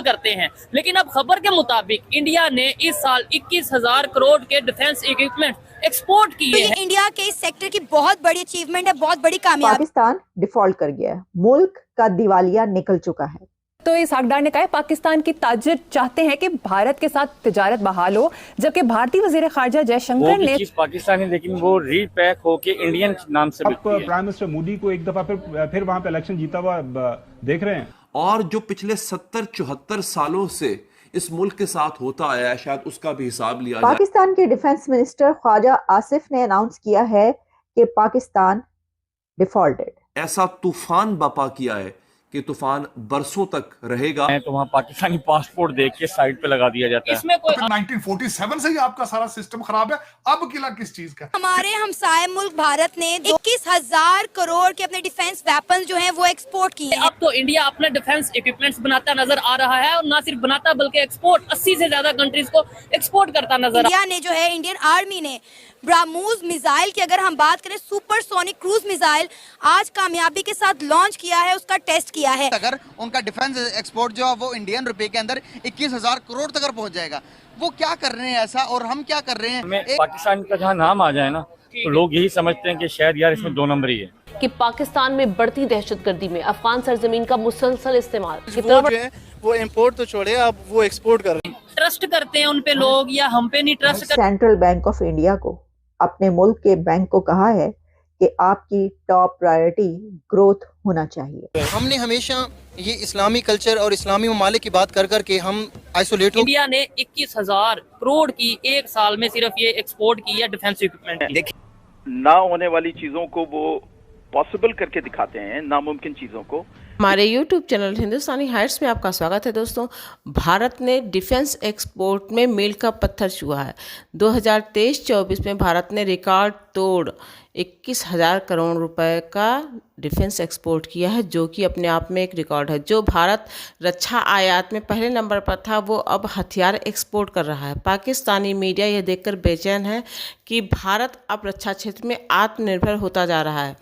करते हैं। लेकिन अब खबर के मुताबिक इंडिया ने इस साल 21,000 करोड़ के डिफेंस इक्विपमेंट एक्सपोर्ट किए हैं। इंडिया के इस सेक्टर की बहुत बड़ी अचीवमेंट है, बहुत बड़ी कामयाबी। पाकिस्तान डिफॉल्ट कर गया है, मुल्क का दिवालिया निकल चुका है। तो इस हकदार ने कहा पाकिस्तान की ताजिर चाहते हैं कि भारत के साथ तिजारत बहाल हो, जबकि भारतीय वजीर खारजा जयशंकर ने पाकिस्तानी लेकिन वो रीपैक होके इंडियन नाम से प्राइम मिनिस्टर मोदी को एक दफा फिर वहां पे इलेक्शन जीता हुआ देख रहे हैं। और जो पिछले 70-74 सालों से इस मुल्क के साथ होता आया है, शायद उसका भी हिसाब लिया जाए। पाकिस्तान के डिफेंस मिनिस्टर ख्वाजा आसिफ ने अनाउंस किया है कि पाकिस्तान डिफॉल्टेड। ऐसा तूफान बपा किया है कि तूफान बरसों तक रहेगा। तो वहाँ पाकिस्तानी पासपोर्ट देख के साइड पे लगा दिया जाता है। इसमें कोई 1947 से ही आपका सारा सिस्टम खराब है, अब किला किस चीज का? हमारे हमसाए मुल्क भारत ने 21,000 करोड़ के अपने डिफेंस वेपन जो हैं वो एक्सपोर्ट किए हैं। अब तो इंडिया अपने डिफेंस इक्विपमेंट्स बनाता नजर आ रहा है, और ना सिर्फ बनाता बल्कि एक्सपोर्ट 80 से ज्यादा कंट्रीज को एक्सपोर्ट करता नजर। इंडिया ने जो है, इंडियन आर्मी ने ब्राह्मोस मिसाइल की अगर हम बात करें, सुपरसोनिक क्रूज मिसाइल आज कामयाबी के साथ लॉन्च किया है, उसका टेस्ट किया है। अगर उनका डिफेंस एक्सपोर्ट जो है वो इंडियन रुपए के अंदर 21,000 करोड़ तक पहुंच जाएगा, वो क्या कर रहे हैं ऐसा और हम क्या कर रहे हैं? पाकिस्तान का जहाँ नाम आ जाए ना, तो लोग यही समझते हैं कि शायद यार इसमें 2 नंबर ही है। कि पाकिस्तान में बढ़ती दहशतगर्दी में अफगान सरजमीन का मुसलसल इस्तेमाल, वो इम्पोर्ट तो छोड़े, अब वो एक्सपोर्ट कर रहे हैं। ट्रस्ट करते हैं उन पे लोग या हम पे नहीं ट्रस्ट करते। सेंट्रल बैंक ऑफ इंडिया को अपने मुल्क के बैंक को कहा है कि आपकी टॉप प्रायोरिटी ग्रोथ होना चाहिए। हमने हमेशा ये इस्लामी कल्चर और इस्लामी ममालिक की बात कर कर के हम आइसोलेट हो। इंडिया ने 21,000 करोड़ की एक साल में सिर्फ ये एक्सपोर्ट की है डिफेंस इक्विपमेंट। देखिए, ना होने वाली चीजों को वो पॉसिबल करके दिखाते हैं, नामुमकिन चीजों को। हमारे YouTube चैनल हिंदुस्तानी हाइट्स में आपका स्वागत है। दोस्तों, भारत ने डिफेंस एक्सपोर्ट में मील का पत्थर छुआ है। 2023-24 में भारत ने रिकॉर्ड तोड़ 21,000 करोड़ रुपए का डिफेंस एक्सपोर्ट किया है, जो कि अपने आप में एक रिकॉर्ड है। जो भारत रक्षा आयात में पहले नंबर पर था, वो अब हथियार एक्सपोर्ट कर रहा है। पाकिस्तानी मीडिया यह देखकर बेचैन है कि भारत अब रक्षा क्षेत्र में आत्मनिर्भर होता जा रहा है।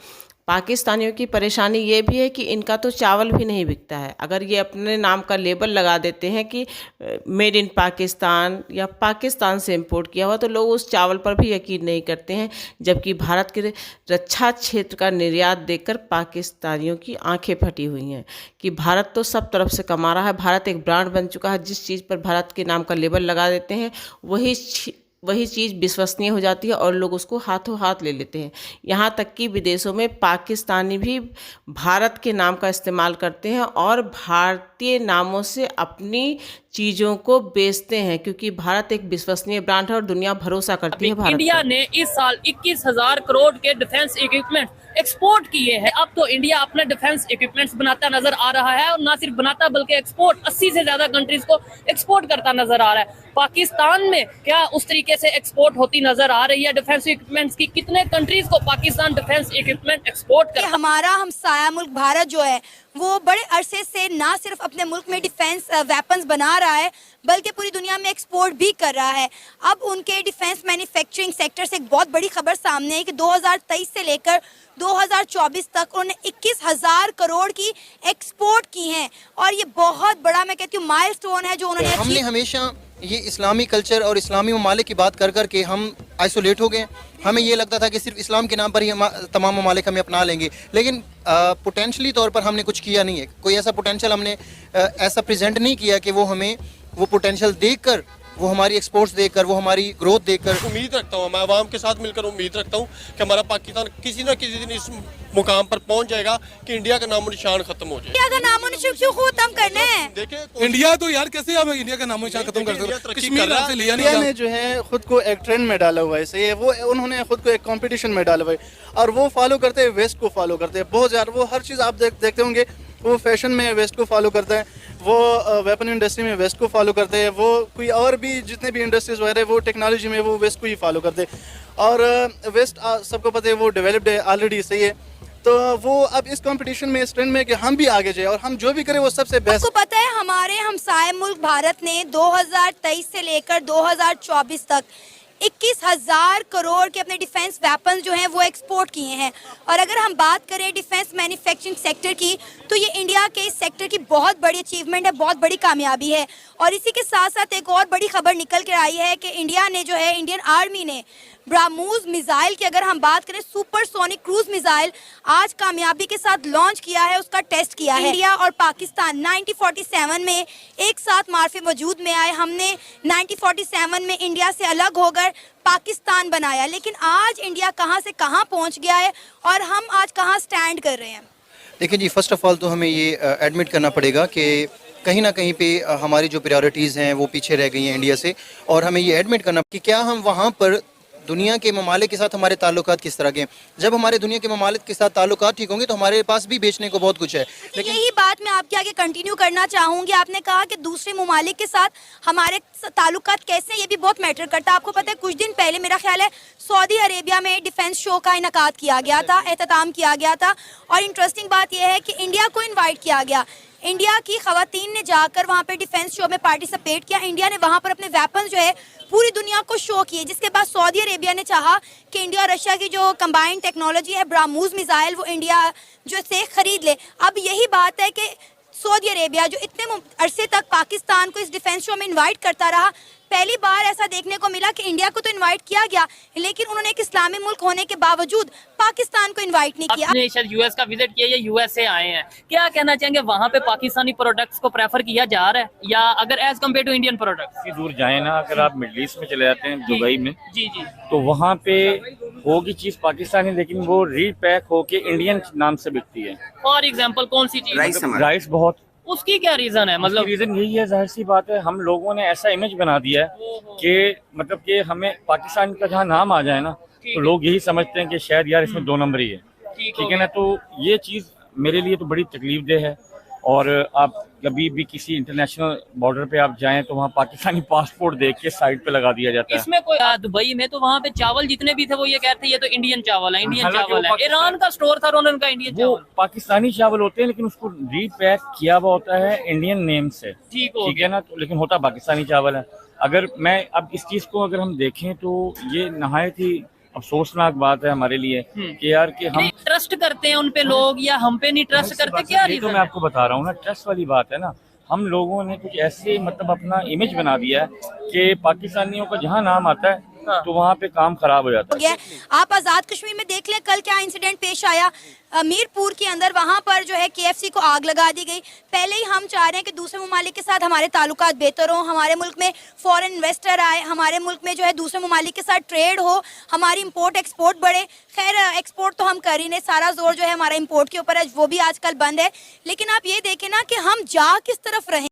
पाकिस्तानियों की परेशानी ये भी है कि इनका तो चावल भी नहीं बिकता है। अगर ये अपने नाम का लेबल लगा देते हैं कि मेड इन पाकिस्तान या पाकिस्तान से इंपोर्ट किया हुआ, तो लोग उस चावल पर भी यकीन नहीं करते हैं। जबकि भारत के रक्षा क्षेत्र का निर्यात देखकर पाकिस्तानियों की आंखें फटी हुई हैं कि भारत तो सब तरफ से कमा रहा है। भारत एक ब्रांड बन चुका है। जिस चीज़ पर भारत के नाम का लेबल लगा देते हैं, वही चीज़ विश्वसनीय हो जाती है और लोग उसको हाथों हाथ ले लेते हैं। यहाँ तक कि विदेशों में पाकिस्तानी भी भारत के नाम का इस्तेमाल करते हैं और भारतीय नामों से अपनी चीज़ों को बेचते हैं, क्योंकि भारत एक विश्वसनीय ब्रांड है और दुनिया भरोसा करती है भारत। इंडिया ने इस साल 21,000 करोड़ के डिफेंस इक्विपमेंट एक्सपोर्ट किए हैं। अब तो इंडिया अपने डिफेंस इक्विपमेंट्स बनाता नजर आ रहा है, और ना सिर्फ बनाता बल्कि एक्सपोर्ट 80 से ज्यादा कंट्रीज को एक्सपोर्ट करता नजर आ रहा है। पाकिस्तान में क्या उस तरीके से एक्सपोर्ट होती नजर आ रही है डिफेंस इक्विपमेंट्स की? कितने कंट्रीज को पाकिस्तान डिफेंस इक्विपमेंट एक्सपोर्ट करता? हमारा हमसाया मुल्क भारत जो है, वो बड़े अरसे से ना सिर्फ अपने मुल्क में डिफेंस वेपन्स बना रहा है, बल्कि पूरी दुनिया में एक्सपोर्ट भी कर रहा है। अब उनके डिफेंस मैन्युफैक्चरिंग सेक्टर से एक बहुत बड़ी खबर सामने है कि 2023 से लेकर 2024 तक उन्होंने 21,000 करोड़ की एक्सपोर्ट की हैं, और ये बहुत बड़ा, मैं कहती हूँ, माइलस्टोन है जो उन्होंने। हमने हमेशा ये इस्लामी कल्चर और इस्लामी ममालिक की बात कर कर के हम आइसोलेट हो गए। हमें ये लगता था कि सिर्फ इस्लाम के नाम पर ही तमाम ममालिक हमें अपना लेंगे, लेकिन पोटेंशली तौर पर हमने कुछ किया नहीं है। कोई ऐसा पोटेंशियल हमने ऐसा प्रेजेंट नहीं किया कि वो हमें वो पोटेंशियल देखकर, वो हमारी एक्सपोर्ट्स देखकर, वो हमारी ग्रोथ देखकर। उम्मीद रखता हूँ, मैं आवाम के साथ मिलकर उम्मीद रखता हूँ कि हमारा पाकिस्तान किसी न किसी दिन इस मुकाम पर पहुँच जाएगा कि इंडिया का नामो निशान खत्म हो जाए। इंडिया का नामो निशान क्यों खत्म करना है? देखिए, इंडिया तो यार कैसे हम इंडिया का नामो निशान खत्म कर सकते? इंडिया ने जो है खुद को एक ट्रेंड में डाला हुआ है, सही है। वो उन्होंने खुद को एक कंपटीशन में डाला हुआ है और वो फॉलो करते हैं, वेस्ट को फॉलो करते हैं बहुत ज़्यादा। वो हर चीज़ आप देखते होंगे, वो फैशन में वेस्ट को फॉलो करता है, वो वेपन इंडस्ट्री में वेस्ट को फॉलो करते हैं, वो कोई और भी जितने भी इंडस्ट्रीज वगैरह वो टेक्नोलॉजी में वो वेस्ट को ही फॉलो करते हैं। और वेस्ट सबको पता है वो डेवलप्ड है ऑलरेडी, सही है। तो वो अब इस कंपटीशन में, इस ट्रेंड में कि हम भी आगे जाए और हम जो भी करें वो सबसे बेस्ट। आपको पता है हमारे हमसाए मुल्क भारत ने 2023 से लेकर 2024 तक 21,000 करोड़ के अपने डिफेंस वेपन्स जो हैं वो एक्सपोर्ट किए हैं। और अगर हम बात करें डिफेंस मैन्युफैक्चरिंग सेक्टर की, तो ये इंडिया के इस सेक्टर की बहुत बड़ी अचीवमेंट है, बहुत बड़ी कामयाबी है। और इसी के साथ साथ एक और बड़ी खबर निकल कर आई है कि इंडिया ने जो है, इंडियन आर्मी ने ब्राह्मोस मिसाइल की अगर हम बात करें, सुपरसोनिक क्रूज मिसाइल आज कामयाबी के साथ लॉन्च किया है, उसका टेस्ट किया है। इंडिया और पाकिस्तान 1947 में एक साथ मार्फे वजूद में आए। हमने 1947 में इंडिया से अलग होकर पाकिस्तान बनाया, लेकिन आज इंडिया कहां से कहां पहुंच गया है और हम आज कहां स्टैंड कर रहे हैं। देखिए जी, फर्स्ट ऑफ ऑल तो हमें ये एडमिट करना पड़ेगा कि कहीं ना कहीं पे हमारी जो प्रायोरिटीज़ हैं वो पीछे रह गई हैं इंडिया से, और हमें ये एडमिट करना कि क्या हम वहाँ पर दुनिया के ममालिक के साथ हमारे ताल्लुकात किस तरह के हैं। जब हमारे दुनिया के ममालिक के साथ ताल्लुकात ठीक होंगे तो हमारे पास भी बेचने को बहुत कुछ है। लेकिन यही बात मैं आपके आगे कंटिन्यू करना चाहूँगी। आपने कहा कि दूसरे ममालिक के साथ हमारे ताल्लुकात कैसे हैं, ये भी बहुत मैटर करता है। आपको पता है कुछ दिन पहले मेरा ख्याल है सऊदी अरेबिया में डिफेंस शो का इनकाद किया गया था, एहतमाम किया गया था। और इंटरेस्टिंग बात यह है कि इंडिया को इन्वाइट किया गया। इंडिया की खवातीन ने जाकर वहाँ पे डिफेंस शो में पार्टिसिपेट किया। इंडिया ने वहाँ पर अपने वेपन जो है पूरी दुनिया को शो किए, जिसके बाद सऊदी अरेबिया ने चाहा कि इंडिया और रशिया की जो कंबाइंड टेक्नोलॉजी है ब्राह्मोस मिसाइल, वो इंडिया जो से खरीद ले। अब यही बात है कि सऊदी अरेबिया जो इतने अरसे तक पाकिस्तान को इस डिफेंस शो में इन्वाइट करता रहा, पहली बार ऐसा देखने को मिला कि इंडिया को तो इनवाइट किया गया, लेकिन उन्होंने एक इस्लामी मुल्क होने के बावजूद पाकिस्तान को इनवाइट नहीं किया। आपने शायद यूएस का विजिट किया या यूएस से आए हैं, क्या कहना चाहेंगे वहाँ पे पाकिस्तानी प्रोडक्ट्स को प्रेफर किया जा रहा है या अगर as compare to Indian products? दूर जाए ना, अगर आप मिडल ईस्ट में चले जाते हैं दुबई में, जी जी, तो वहाँ पे होगी चीज पाकिस्तानी, लेकिन वो रीपैक होके इंडियन नाम से बिकती है। फॉर एग्जाम्पल कौन सी चीज? राइस बहुत। उसकी क्या रीजन है? मतलब रीजन यही है, जाहिर सी बात है, हम लोगों ने ऐसा इमेज बना दिया है कि मतलब कि हमें पाकिस्तान का जहाँ नाम आ जाए ना, तो लोग यही समझते हैं कि शायद यार इसमें 2 नंबरी है। ठीक है ना, तो ये चीज मेरे लिए तो बड़ी तकलीफ दे है। और आप कभी भी किसी इंटरनेशनल बॉर्डर पे आप जाएं तो वहाँ पाकिस्तानी पासपोर्ट देख के साइड पे लगा दिया जाता है। इसमें कोई दुबई में तो वहाँ पे चावल जितने भी थे वो ये कहते हैं ये तो इंडियन चावल है, इंडियन चावल है। ईरान का स्टोर था, उन्होंने कहा इंडियन चावल। पाकिस्तानी चावल होते हैं लेकिन उसको रीपैक किया हुआ होता है इंडियन नेम से। ठीक है ना, तो लेकिन होता पाकिस्तानी चावल है। अगर मैं अब इस चीज को अगर हम देखें तो ये नहायत ही अफसोसनाक बात है हमारे लिए कि यार कि हम ट्रस्ट करते हैं उन पे लोग या हम पे नहीं ट्रस्ट करते। क्या रीजन? तो मैं आपको बता रहा हूँ ना, ट्रस्ट वाली बात है ना। हम लोगों ने कुछ ऐसे मतलब अपना इमेज बना दिया है कि पाकिस्तानियों का जहाँ नाम आता है तो वहाँ पे काम खराब हो जाता है। आप आजाद कश्मीर में देख लें कल क्या इंसिडेंट पेश आया। मीरपुर के अंदर वहाँ पर जो है KFC को आग लगा दी गई। पहले ही हम चाह रहे हैं कि दूसरे ममालिक के साथ हमारे ताल्लुकात बेहतर हो, हमारे मुल्क में फॉरेन इन्वेस्टर आए, हमारे मुल्क में जो है दूसरे ममालिक के साथ ट्रेड हो, हमारी इंपोर्ट एक्सपोर्ट बढ़े। खैर एक्सपोर्ट तो हम कर ही नहीं, सारा जोर जो है हमारा इंपोर्ट के ऊपर है, वो भी आजकल बंद है। लेकिन आप ये देखें ना कि हम जा किस तरफ रहे